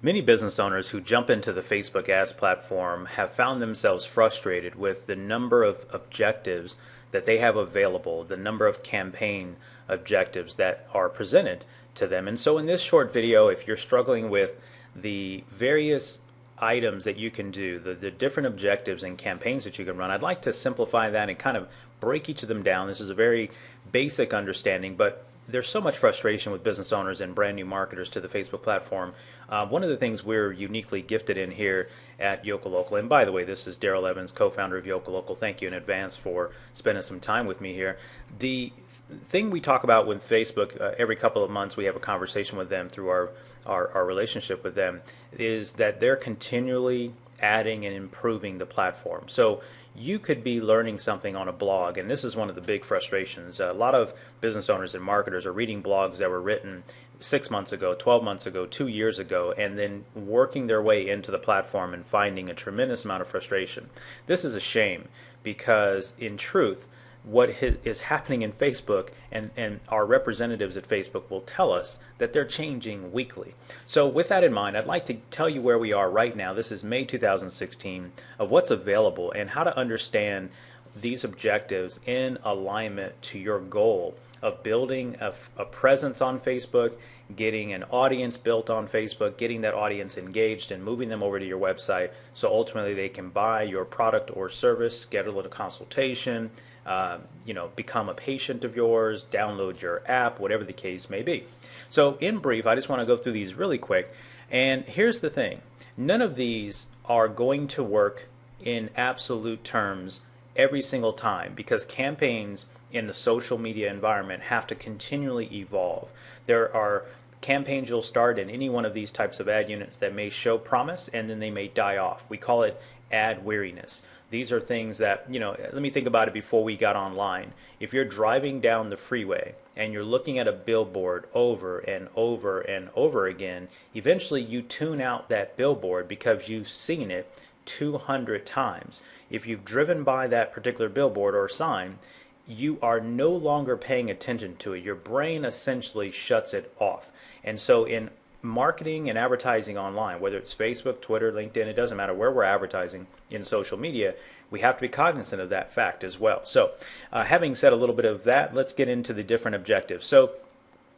Many business owners who jump into the Facebook ads platform have found themselves frustrated with the number of objectives that they have available, the number of campaign objectives that are presented to them. And so in this short video, if you're struggling with the various items that you can do, the different objectives and campaigns that you can run, I'd like to simplify that and kind of break each of them down. This is a very basic understanding, but there's so much frustration with business owners and brand new marketers to the Facebook platform. One of the things we're uniquely gifted in here at Yocalocal, and by the way, this is Daryl Evans, co-founder of Yocalocal. Thank you in advance for spending some time with me here. The thing we talk about with Facebook every couple of months, we have a conversation with them through our relationship with them, is that they're continually adding and improving the platform. So you could be learning something on a blog, and this is one of the big frustrations. A lot of business owners and marketers are reading blogs that were written 6 months ago, 12 months ago, 2 years ago, and then working their way into the platform and finding a tremendous amount of frustration. This is a shame because, in truth, what is happening in Facebook and our representatives at Facebook will tell us that they're changing weekly. So with that in mind, I'd like to tell you where we are right now. This is May 2016, of what's available and how to understand these objectives in alignment to your goal of building a presence on Facebook, getting an audience built on Facebook, getting that audience engaged and moving them over to your website so ultimately they can buy your product or service, schedule a consultation, become a patient of yours, download your app, whatever the case may be. So in brief, I just want to go through these really quick. And here's the thing. None of these are going to work in absolute terms every single time because campaigns in the social media environment have to continually evolve. There are campaigns you'll start in any one of these types of ad units that may show promise and then they may die off. We call it ad weariness. These are things that, let me think about it before we got online. If you're driving down the freeway and you're looking at a billboard over and over and over again, eventually you tune out that billboard because you've seen it 200 times. If you've driven by that particular billboard or sign, you are no longer paying attention to it. Your brain essentially shuts it off. And so in marketing and advertising online, whether it's Facebook, Twitter, LinkedIn, it doesn't matter where we're advertising in social media, we have to be cognizant of that fact as well. So having said a little bit of that, let's get into the different objectives. So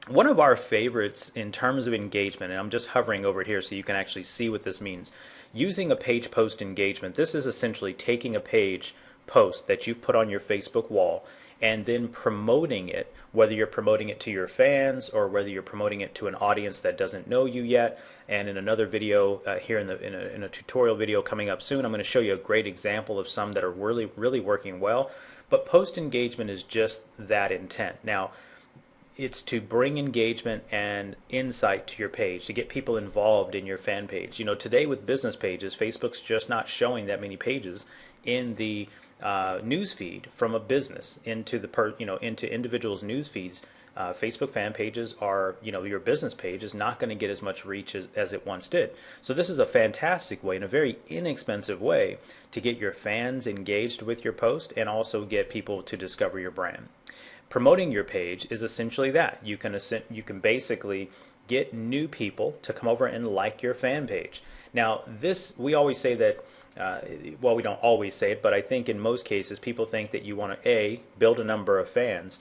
one of our favorites in terms of engagement, and I'm just hovering over it here so you can actually see what this means, using a page post engagement. This is essentially taking a page post that you've put on your Facebook wall and then promoting it, whether you're promoting it to your fans or whether you're promoting it to an audience that doesn't know you yet. And in another video here in a tutorial video coming up soon, I'm going to show you a great example of some that are really working well. But post engagement is just that intent. Now, it's to bring engagement and insight to your page, to get people involved in your fan page. Today with business pages, Facebook's just not showing that many pages in the news feed from a business into into individuals' news feeds. Facebook fan pages are, your business page is not going to get as much reach as it once did. So this is a fantastic way and a very inexpensive way to get your fans engaged with your post and also get people to discover your brand. Promoting your page is essentially that. You can basically get new people to come over and like your fan page. Now, we always say that, we don't always say it, but I think in most cases people think that you want to, build a number of fans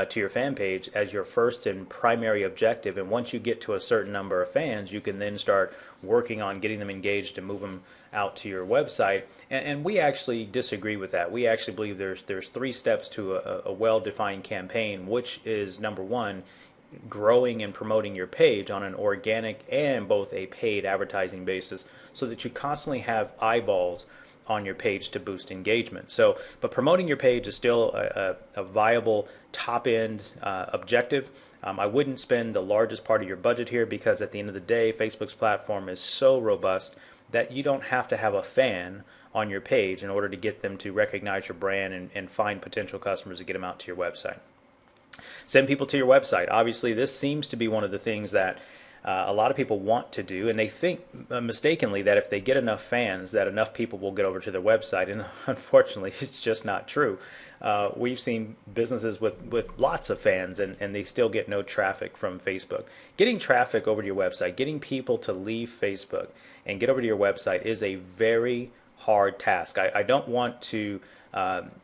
to your fan page as your first and primary objective. And once you get to a certain number of fans, you can then start working on getting them engaged and move them out to your website. And we actually disagree with that. We actually believe there's 3 steps to a well-defined campaign, which is number 1, growing and promoting your page on an organic and both a paid advertising basis so that you constantly have eyeballs on your page to boost engagement. But promoting your page is still a viable top-end objective. I wouldn't spend the largest part of your budget here because at the end of the day, Facebook's platform is so robust that you don't have to have a fan on your page in order to get them to recognize your brand and find potential customers to get them out to your website. Send people to your website. Obviously, this seems to be one of the things that a lot of people want to do, and they think mistakenly that if they get enough fans, that enough people will get over to their website. And unfortunately, it's just not true. We've seen businesses with lots of fans, and they still get no traffic from Facebook. Getting traffic over to your website, getting people to leave Facebook and get over to your website is a very hard task. I don't want to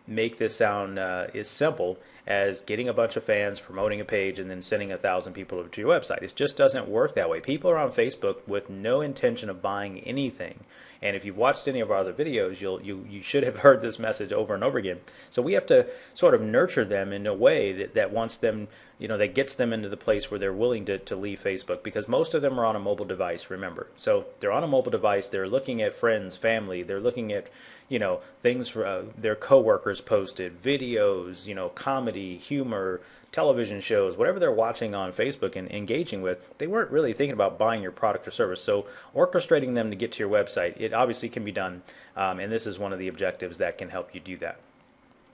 make this sound as simple as getting a bunch of fans, promoting a page, and then sending 1,000 people over to your website. It just doesn't work that way. People are on Facebook with no intention of buying anything. And if you've watched any of our other videos, you should have heard this message over and over again. So we have to sort of nurture them in a way that wants them, that gets them into the place where they're willing to leave Facebook, because most of them are on a mobile device, remember. So they're on a mobile device, they're looking at friends, family, they're looking at things their coworkers posted, videos, comedy, humor, television shows, whatever they're watching on Facebook and engaging with. They weren't really thinking about buying your product or service. So orchestrating them to get to your website, it obviously can be done, and this is one of the objectives that can help you do that.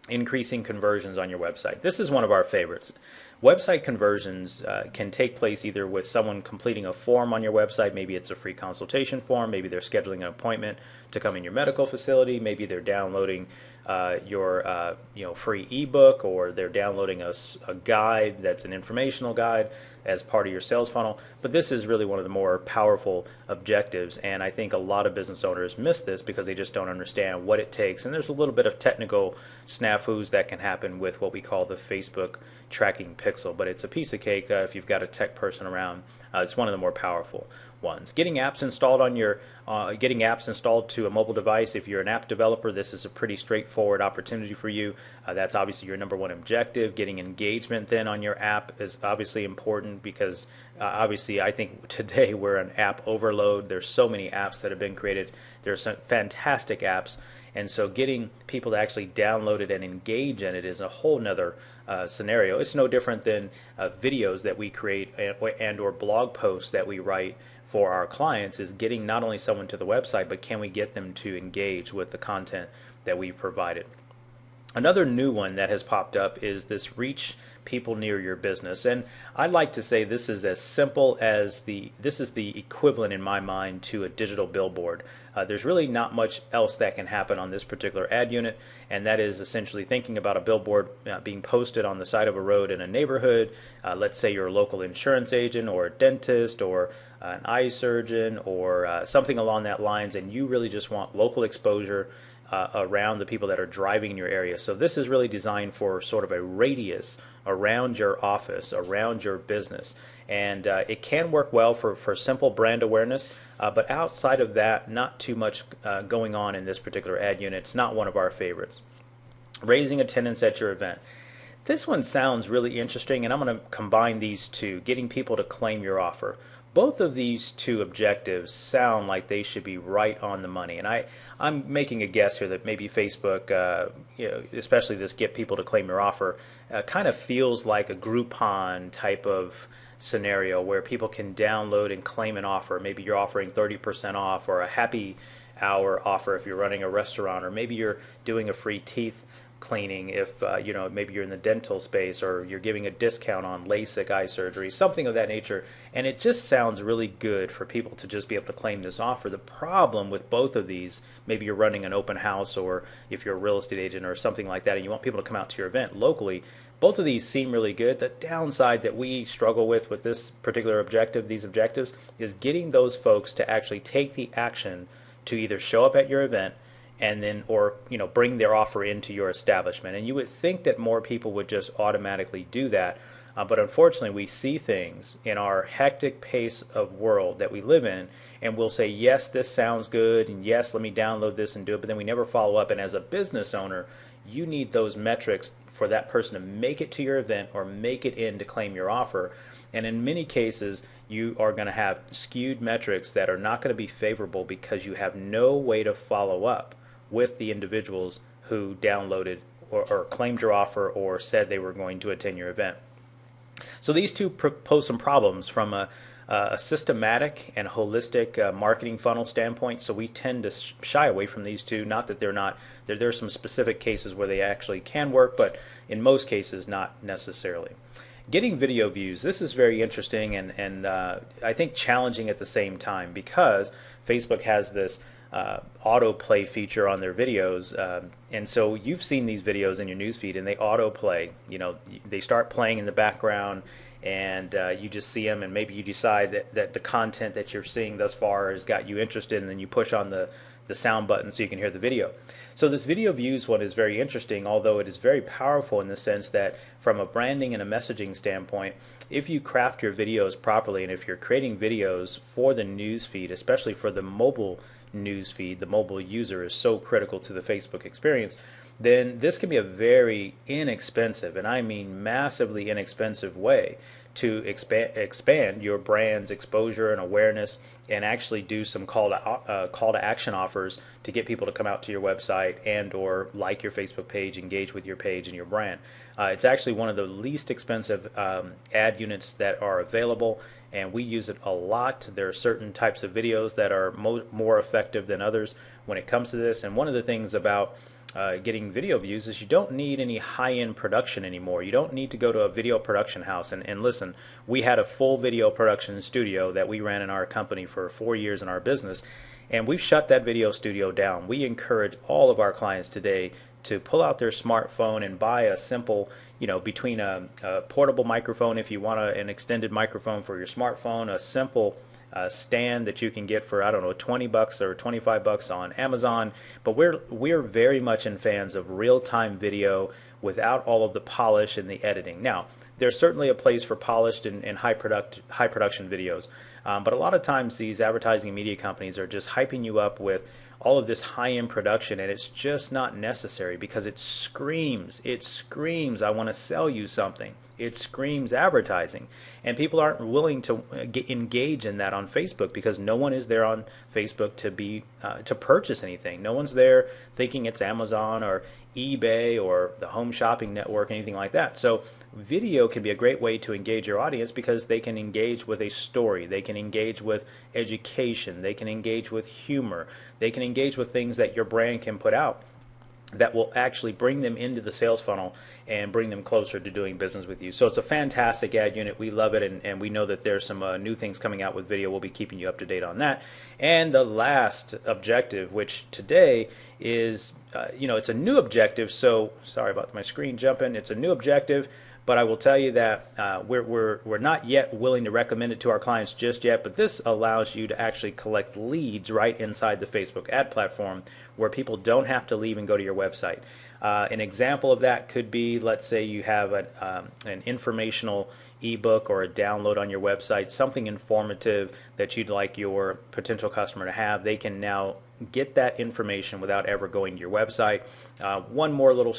Increasing conversions on your website. This is one of our favorites. Website conversions can take place either with someone completing a form on your website. Maybe it's a free consultation form. Maybe they're scheduling an appointment to come in your medical facility. Maybe they're downloading your free ebook, or they're downloading a guide that's an informational guide as part of your sales funnel. But this is really one of the more powerful objectives, and I think a lot of business owners miss this because they just don't understand what it takes. And there's a little bit of technical snafus that can happen with what we call the Facebook tracking pixel, but it's a piece of cake if you've got a tech person around. It's one of the more powerful ones. Getting apps installed to a mobile device. If you're an app developer, this is a pretty straightforward opportunity for you. That's obviously your number one objective. Getting engagement then on your app is obviously important, because obviously I think today we're an app overload. There's so many apps that have been created. There's some fantastic apps, and so getting people to actually download it and engage in it is a whole nother scenario. It's no different than videos that we create and or blog posts that we write for our clients, is getting not only someone to the website, but can we get them to engage with the content that we've provided. Another new one that has popped up is this reach people near your business. And I'd like to say this is as simple as this is the equivalent in my mind to a digital billboard. There's really not much else that can happen on this particular ad unit, and that is essentially thinking about a billboard being posted on the side of a road in a neighborhood. Let's say you're a local insurance agent or a dentist or an eye surgeon or something along that lines, and you really just want local exposure around the people that are driving in your area. So this is really designed for sort of a radius around your office, around your business. And it can work well for simple brand awareness, but outside of that, not too much going on in this particular ad unit. It's not one of our favorites. Raising attendance at your event. This one sounds really interesting, and I'm going to combine these two, getting people to claim your offer. Both of these two objectives sound like they should be right on the money, and I'm making a guess here that maybe Facebook, especially this get people to claim your offer, kind of feels like a Groupon type of scenario where people can download and claim an offer. Maybe you're offering 30% off, or a happy hour offer if you're running a restaurant, or maybe you're doing a free teeth cleaning if maybe you're in the dental space, or you're giving a discount on LASIK eye surgery, something of that nature. And it just sounds really good for people to just be able to claim this offer. The problem with both of these, maybe you're running an open house, or if you're a real estate agent or something like that, and you want people to come out to your event locally, both of these seem really good. The downside that we struggle with this particular objective, these objectives, is getting those folks to actually take the action to either show up at your event and then, or bring their offer into your establishment. And you would think that more people would just automatically do that, but unfortunately we see things in our hectic pace of world that we live in, and we'll say, yes, this sounds good, and yes, let me download this and do it, but then we never follow up. And as a business owner, you need those metrics for that person to make it to your event or make it in to claim your offer. And in many cases, you are going to have skewed metrics that are not going to be favorable because you have no way to follow up with the individuals who downloaded or claimed your offer or said they were going to attend your event. So these two pose some problems from a systematic and holistic marketing funnel standpoint. So we tend to shy away from these two. Not that they're not. There are some specific cases where they actually can work, but in most cases not necessarily. getting video views, this is very interesting and I think challenging at the same time, because Facebook has this autoplay feature on their videos, and so you've seen these videos in your newsfeed and they autoplay. You know, they start playing in the background, and you just see them, and maybe you decide that the content that you're seeing thus far has got you interested, and then you push on the sound button so you can hear the video. So this video views one is very interesting, although it is very powerful in the sense that from a branding and a messaging standpoint, if you craft your videos properly, and if you're creating videos for the news feed, especially for the mobile news feed, the mobile user is so critical to the Facebook experience, then this can be a very inexpensive, and I mean massively inexpensive, way to expand your brand's exposure and awareness, and actually do some call to action offers to get people to come out to your website and or like your Facebook page, engage with your page and your brand. It's actually one of the least expensive ad units that are available, and we use it a lot. There are certain types of videos that are more effective than others when it comes to this, and one of the things about getting video views is you don't need any high-end production anymore. You don't need to go to a video production house. And listen, we had a full video production studio that we ran in our company for 4 years in our business, and we've shut that video studio down. We encourage all of our clients today to pull out their smartphone and buy a simple, you know, between a portable microphone if you want an extended microphone for your smartphone, a simple stand that you can get for, I don't know, $20 or $25 on Amazon. But we're very much in fans of real-time video without all of the polish and the editing. Now, there's certainly a place for polished and high production videos, but a lot of times these advertising and media companies are just hyping you up with all of this high-end production, and it's just not necessary, because it screams, I want to sell you something. It screams advertising, and people aren't willing to engage in that on Facebook, because no one is there on Facebook to purchase anything. No one's there thinking it's Amazon or eBay or the Home Shopping Network, anything like that. So video can be a great way to engage your audience, because they can engage with a story, they can engage with education, they can engage with humor, they can engage with things that your brand can put out that will actually bring them into the sales funnel and bring them closer to doing business with you. So it's a fantastic ad unit. We love it, and we know that there's some new things coming out with video. We'll be keeping you up to date on that. And the last objective, which today is, it's a new objective. So sorry about my screen jumping. It's a new objective, but I will tell you that we're not yet willing to recommend it to our clients just yet, but this allows you to actually collect leads right inside the Facebook ad platform, where people don't have to leave and go to your website. An example of that could be, let's say you have an informational ebook or a download on your website, something informative that you'd like your potential customer to have. They can now get that information without ever going to your website. One more little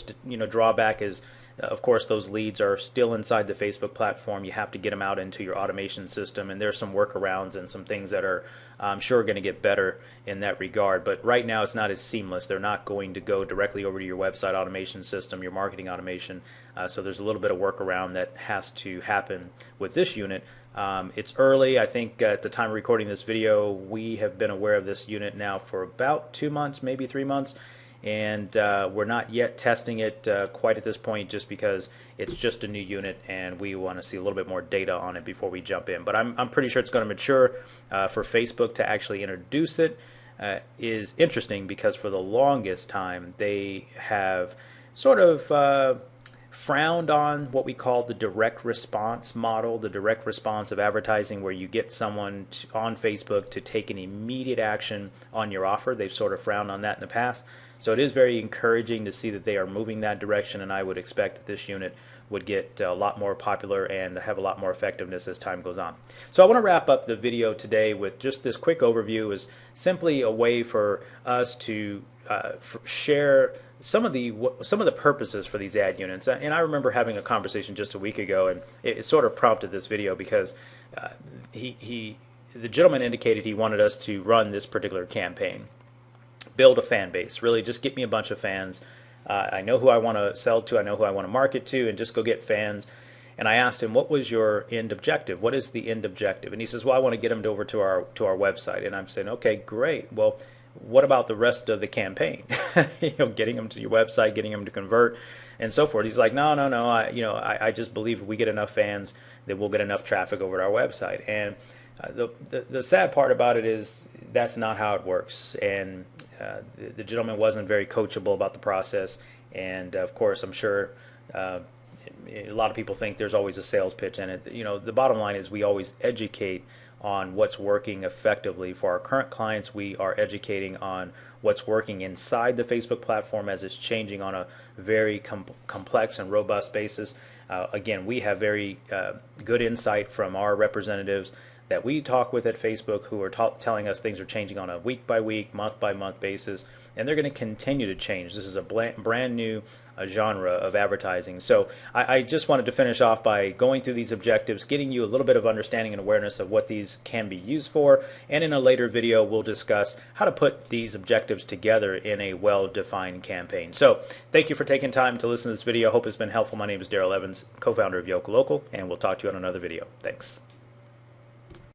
drawback is, of course, those leads are still inside the Facebook platform. You have to get them out into your automation system, and there's some workarounds and some things that are, I'm sure, going to get better in that regard. But right now it's not as seamless. They're not going to go directly over to your website automation system, your marketing automation. So there's a little bit of workaround that has to happen with this unit. It's early. I think at the time of recording this video, we have been aware of this unit now for about 2 months, maybe 3 months. And we're not yet testing it quite at this point, just because it's just a new unit and we want to see a little bit more data on it before we jump in. But I'm pretty sure it's going to mature. For Facebook to actually introduce it is interesting, because for the longest time they have sort of frowned on what we call the direct response model, the direct response of advertising, where you get someone on Facebook to take an immediate action on your offer. They've sort of frowned on that in the past. So it is very encouraging to see that they are moving that direction, and I would expect that this unit would get a lot more popular and have a lot more effectiveness as time goes on. So I want to wrap up the video today with just this quick overview, is simply a way for us to share some of the purposes for these ad units. And I remember having a conversation just a week ago, and it sort of prompted this video, because the gentleman indicated he wanted us to run this particular campaign. Build a fan base, really just get me a bunch of fans. I know who I want to sell to, I know who I want to market to, and just go get fans. And I asked him, what was your end objective? What is the end objective? And he says, well, I want to get them over to our website. And I'm saying, okay, great. Well, what about the rest of the campaign? Getting them to your website, getting them to convert, and so forth. He's like, no, no, no. I just believe if we get enough fans, then we'll get enough traffic over to our website. And the sad part about it is that's not how it works. And the gentleman wasn't very coachable about the process. And of course, I'm sure a lot of people think there's always a sales pitch in it. The bottom line is we always educate on what's working effectively for our current clients. We are educating on what's working inside the Facebook platform as it's changing on a very complex and robust basis. Again, we have very good insight from our representatives that we talk with at Facebook who are telling us things are changing on a week-by-week, month-by-month basis, and they're going to continue to change. This is a brand new genre of advertising. So I just wanted to finish off by going through these objectives, getting you a little bit of understanding and awareness of what these can be used for, and in a later video we'll discuss how to put these objectives together in a well-defined campaign. So thank you for taking time to listen to this video. I hope it's been helpful. My name is Daryl Evans, co-founder of Yoke Local, and we'll talk to you on another video. Thanks.